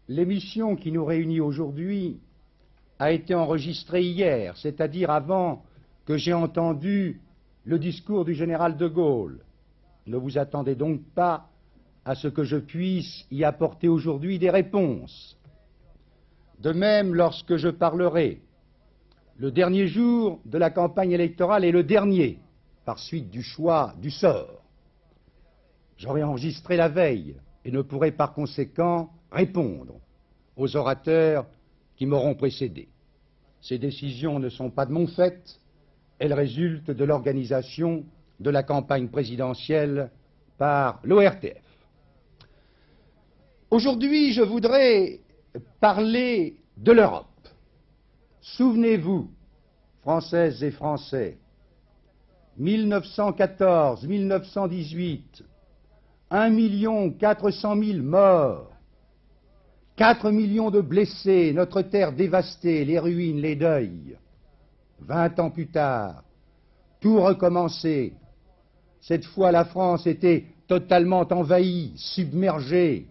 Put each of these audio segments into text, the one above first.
L'émission qui nous réunit aujourd'hui a été enregistrée hier, c'est-à-dire avant que j'aie entendu le discours du général de Gaulle. Ne vous attendez donc pas à ce que je puisse y apporter aujourd'hui des réponses. De même, lorsque je parlerai le dernier jour de la campagne électorale et le dernier, par suite du choix du sort, j'aurai enregistré la veille et ne pourrai par conséquent répondre aux orateurs qui m'auront précédé. Ces décisions ne sont pas de mon fait, elles résultent de l'organisation de la campagne présidentielle par l'ORTF. Aujourd'hui, je voudrais parler de l'Europe. Souvenez-vous, Françaises et Français, 1914-1918, 1 400 000 morts, 4 millions de blessés, notre terre dévastée, les ruines, les deuils. 20 ans plus tard, tout recommencé. Cette fois, la France était totalement envahie, submergée.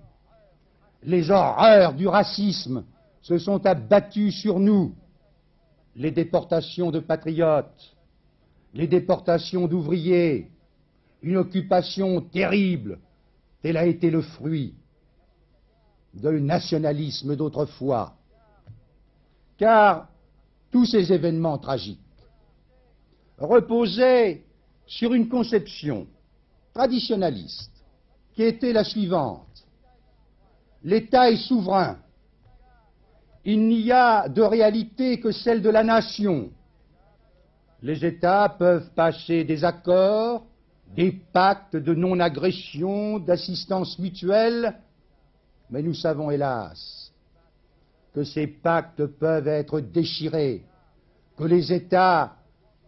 Les horreurs du racisme se sont abattues sur nous. Les déportations de patriotes, les déportations d'ouvriers, une occupation terrible, tel a été le fruit de nationalisme d'autrefois. Car tous ces événements tragiques reposaient sur une conception traditionnaliste qui était la suivante. L'État est souverain. Il n'y a de réalité que celle de la nation. Les États peuvent passer des accords, des pactes de non-agression, d'assistance mutuelle, mais nous savons hélas que ces pactes peuvent être déchirés, que les États,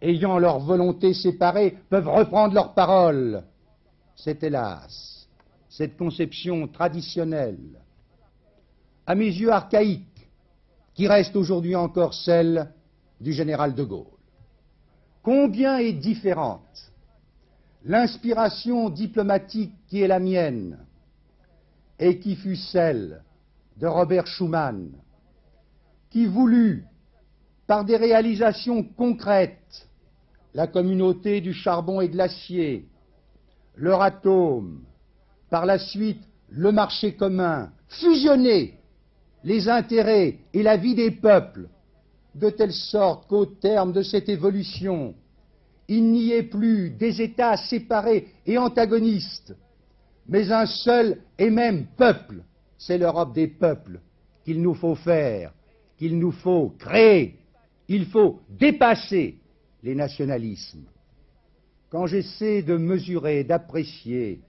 ayant leur volonté séparée, peuvent reprendre leurs paroles. C'est hélas cette conception traditionnelle, à mes yeux archaïque, qui reste aujourd'hui encore celle du général de Gaulle. Combien est différente l'inspiration diplomatique qui est la mienne et qui fut celle de Robert Schuman, qui voulut, par des réalisations concrètes, la communauté du charbon et de l'acier, l'Euratom, par la suite le marché commun, fusionner les intérêts et la vie des peuples, de telle sorte qu'au terme de cette évolution, il n'y ait plus des États séparés et antagonistes, mais un seul et même peuple. C'est l'Europe des peuples qu'il nous faut faire, qu'il nous faut créer. Il faut dépasser les nationalismes. Quand j'essaie de mesurer, d'apprécier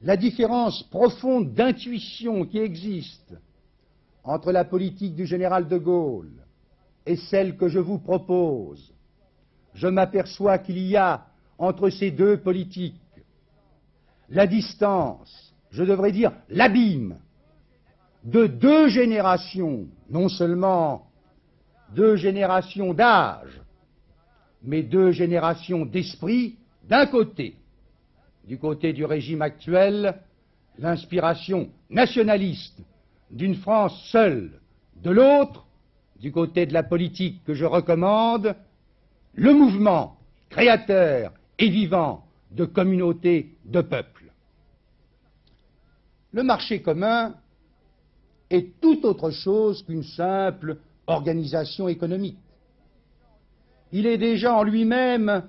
la différence profonde d'intuition qui existe entre la politique du général de Gaulle et celle que je vous propose, je m'aperçois qu'il y a entre ces deux politiques la distance, je devrais dire l'abîme, de deux générations, non seulement deux générations d'âge, mais deux générations d'esprit d'un côté. Du côté du régime actuel, l'inspiration nationaliste d'une France seule, de l'autre, du côté de la politique que je recommande, le mouvement créateur et vivant de communautés de peuples. Le marché commun est tout autre chose qu'une simple organisation économique. Il est déjà en lui-même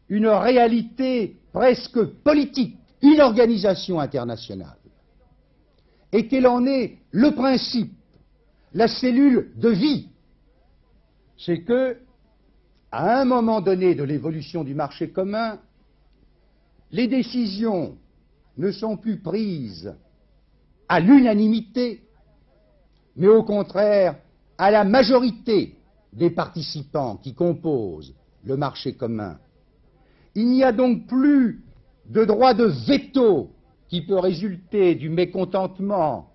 une réalité presque politique, une organisation internationale, et qu'elle en est le principe, la cellule de vie. C'est que, à un moment donné de l'évolution du marché commun, les décisions ne sont plus prises à l'unanimité, mais au contraire à la majorité des participants qui composent le marché commun. Il n'y a donc plus de droit de veto qui peut résulter du mécontentement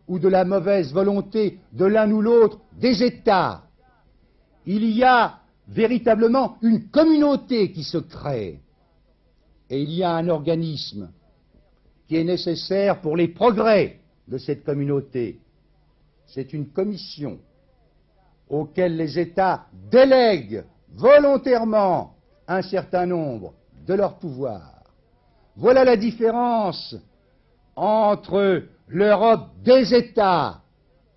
ou de la mauvaise volonté de l'un ou l'autre des États. Il y a véritablement une communauté qui se crée. Et il y a un organisme qui est nécessaire pour les progrès de cette communauté, c'est une commission auquel les États délèguent volontairement un certain nombre de leurs pouvoirs. Voilà la différence entre l'Europe des États,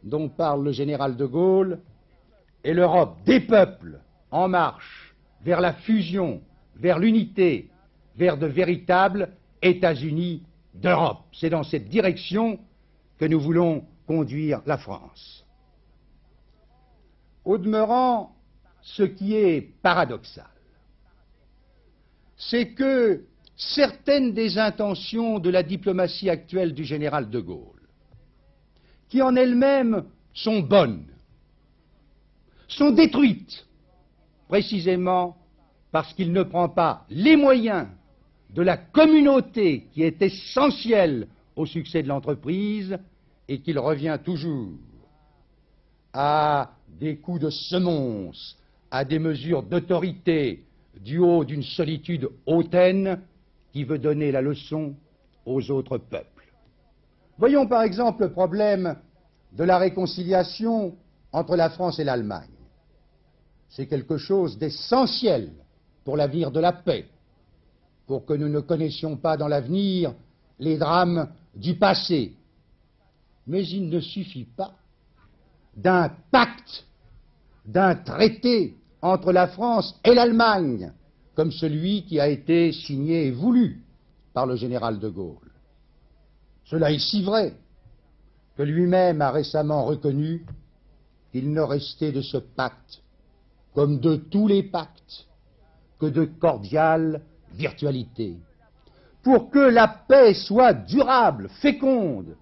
dont parle le général de Gaulle, et l'Europe des peuples en marche vers la fusion, vers l'unité, vers de véritables États-Unis d'Europe. C'est dans cette direction que nous voulons conduire la France. Au demeurant, ce qui est paradoxal, c'est que certaines des intentions de la diplomatie actuelle du général de Gaulle, qui en elles-mêmes sont bonnes, sont détruites précisément parce qu'il ne prend pas les moyens de la communauté qui est essentielle au succès de l'entreprise et qu'il revient toujours à des coups de semonce, à des mesures d'autorité du haut d'une solitude hautaine qui veut donner la leçon aux autres peuples. Voyons par exemple le problème de la réconciliation entre la France et l'Allemagne. C'est quelque chose d'essentiel pour l'avenir de la paix, pour que nous ne connaissions pas dans l'avenir les drames du passé. Mais il ne suffit pas d'un pacte, d'un traité entre la France et l'Allemagne, comme celui qui a été signé et voulu par le général de Gaulle. Cela est si vrai que lui-même a récemment reconnu qu'il ne restait de ce pacte, comme de tous les pactes, que de cordiales virtualités. Pour que la paix soit durable, féconde,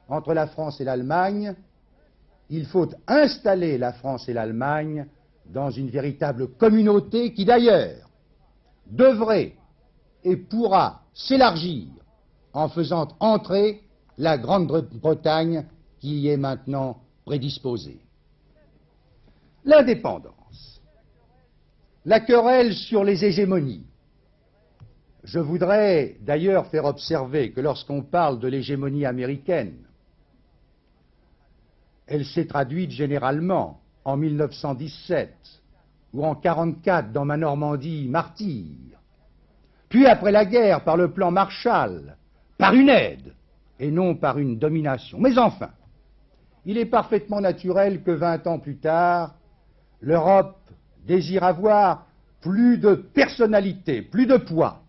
entre la France et l'Allemagne, il faut installer la France et l'Allemagne dans une véritable communauté qui d'ailleurs devrait et pourra s'élargir en faisant entrer la Grande-Bretagne qui y est maintenant prédisposée. L'indépendance, la querelle sur les hégémonies. Je voudrais d'ailleurs faire observer que lorsqu'on parle de l'hégémonie américaine, elle s'est traduite généralement en 1917 ou en 1944 dans ma Normandie martyre, puis après la guerre par le plan Marshall, par une aide et non par une domination. Mais enfin, il est parfaitement naturel que 20 ans plus tard, l'Europe désire avoir plus de personnalité, plus de poids.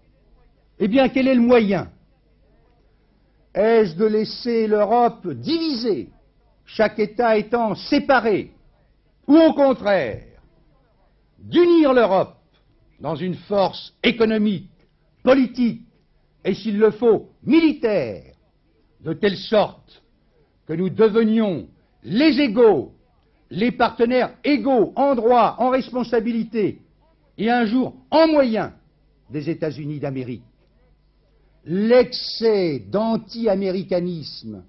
Eh bien, quel est le moyen? Est-ce de laisser l'Europe divisée, chaque État étant séparé, ou au contraire, d'unir l'Europe dans une force économique, politique et, s'il le faut, militaire, de telle sorte que nous devenions les égaux, les partenaires égaux en droit, en responsabilité, et un jour en moyens des États-Unis d'Amérique. L'excès d'anti-américanisme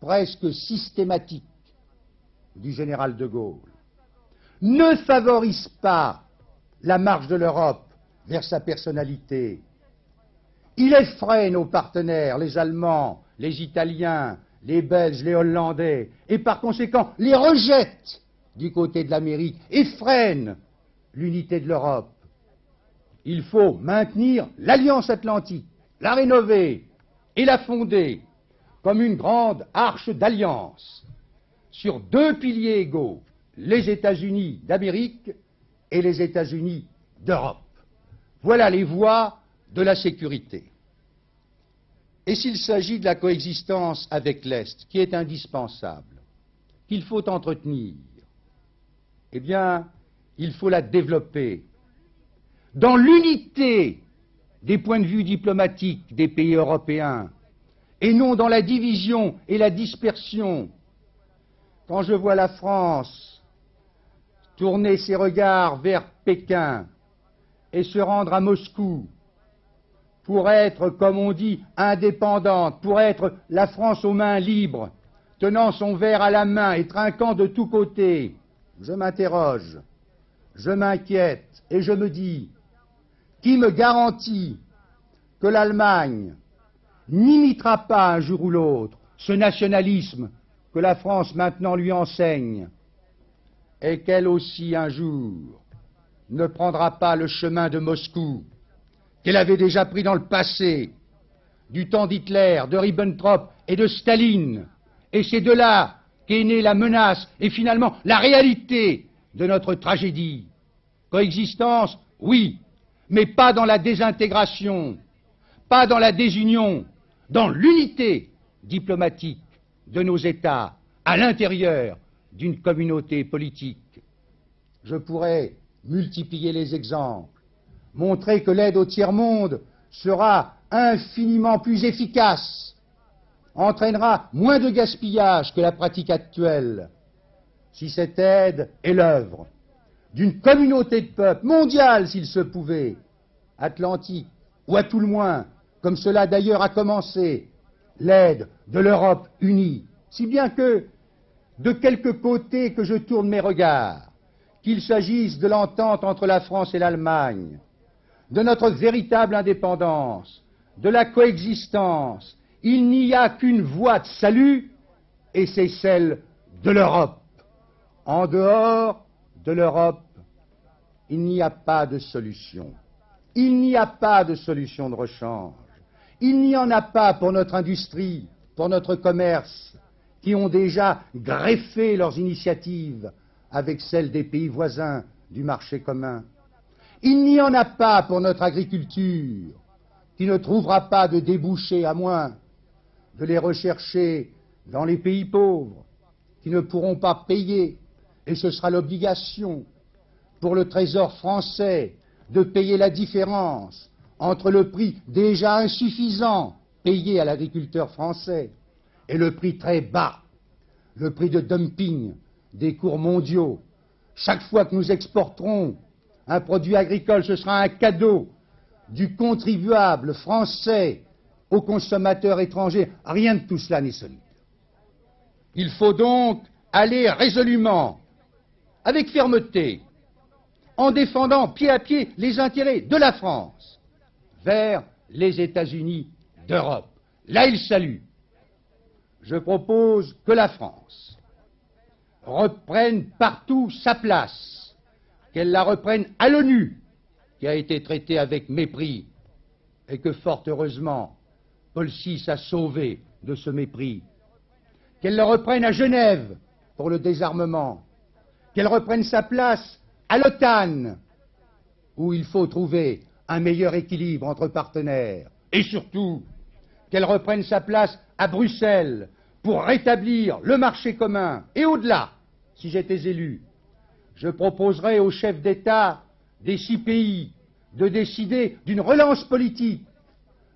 presque systématique du général de Gaulle ne favorise pas la marche de l'Europe vers sa personnalité. Il effraie nos partenaires, les Allemands, les Italiens, les Belges, les Hollandais, et par conséquent les rejette du côté de l'Amérique et freine l'unité de l'Europe. Il faut maintenir l'Alliance Atlantique, la rénover et la fonder comme une grande arche d'alliance sur deux piliers égaux, les États-Unis d'Amérique et les États-Unis d'Europe. Voilà les voies de la sécurité. Et s'il s'agit de la coexistence avec l'Est, qui est indispensable, qu'il faut entretenir, eh bien, il faut la développer dans l'unité des points de vue diplomatiques des pays européens, et non dans la division et la dispersion. Quand je vois la France tourner ses regards vers Pékin et se rendre à Moscou pour être, comme on dit, indépendante, pour être la France aux mains libres, tenant son verre à la main et trinquant de tous côtés, je m'interroge, je m'inquiète et je me dis, qui me garantit que l'Allemagne n'imitera pas un jour ou l'autre ce nationalisme que la France maintenant lui enseigne est qu'elle aussi un jour ne prendra pas le chemin de Moscou, qu'elle avait déjà pris dans le passé, du temps d'Hitler, de Ribbentrop et de Staline. Et c'est de là qu'est née la menace et finalement la réalité de notre tragédie. Coexistence, oui, mais pas dans la désintégration, pas dans la désunion, dans l'unité diplomatique de nos États à l'intérieur d'une communauté politique. Je pourrais multiplier les exemples, montrer que l'aide au tiers-monde sera infiniment plus efficace, entraînera moins de gaspillage que la pratique actuelle, si cette aide est l'œuvre d'une communauté de peuples, mondiale s'il se pouvait, atlantique, ou à tout le moins, comme cela d'ailleurs a commencé, l'aide de l'Europe unie, si bien que, de quelque côté que je tourne mes regards, qu'il s'agisse de l'entente entre la France et l'Allemagne, de notre véritable indépendance, de la coexistence, il n'y a qu'une voie de salut, et c'est celle de l'Europe. En dehors de l'Europe, il n'y a pas de solution. Il n'y a pas de solution de rechange. Il n'y en a pas pour notre industrie, pour notre commerce, qui ont déjà greffé leurs initiatives avec celles des pays voisins du marché commun. Il n'y en a pas pour notre agriculture, qui ne trouvera pas de débouchés à moins de les rechercher dans les pays pauvres, qui ne pourront pas payer, et ce sera l'obligation pour le Trésor français de payer la différence entre le prix déjà insuffisant payé à l'agriculteur français et le prix très bas, le prix de dumping des cours mondiaux. Chaque fois que nous exporterons un produit agricole, ce sera un cadeau du contribuable français aux consommateurs étrangers. Rien de tout cela n'est solide. Il faut donc aller résolument, avec fermeté, en défendant pied à pied les intérêts de la France, vers les États-Unis d'Europe. Là, il salue. Je propose que la France reprenne partout sa place, qu'elle la reprenne à l'ONU, qui a été traitée avec mépris, et que fort heureusement, Paul VI a sauvé de ce mépris, qu'elle la reprenne à Genève pour le désarmement, qu'elle reprenne sa place à l'OTAN, où il faut trouver un meilleur équilibre entre partenaires, et surtout qu'elle reprenne sa place à Bruxelles pour rétablir le marché commun. Et au-delà, si j'étais élu, je proposerais aux chefs d'État des 6 pays de décider d'une relance politique,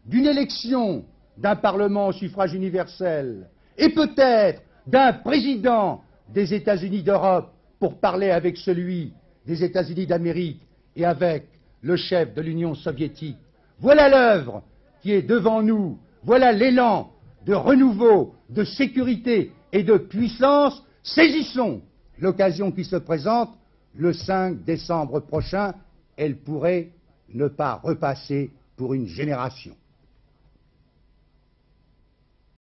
d'une élection d'un Parlement au suffrage universel, et peut-être d'un président des États-Unis d'Europe pour parler avec celui des États-Unis d'Amérique et avec le chef de l'Union soviétique. Voilà l'œuvre qui est devant nous, voilà l'élan de renouveau, de sécurité et de puissance. Saisissons l'occasion qui se présente le 5 décembre prochain. Elle pourrait ne pas repasser pour une génération.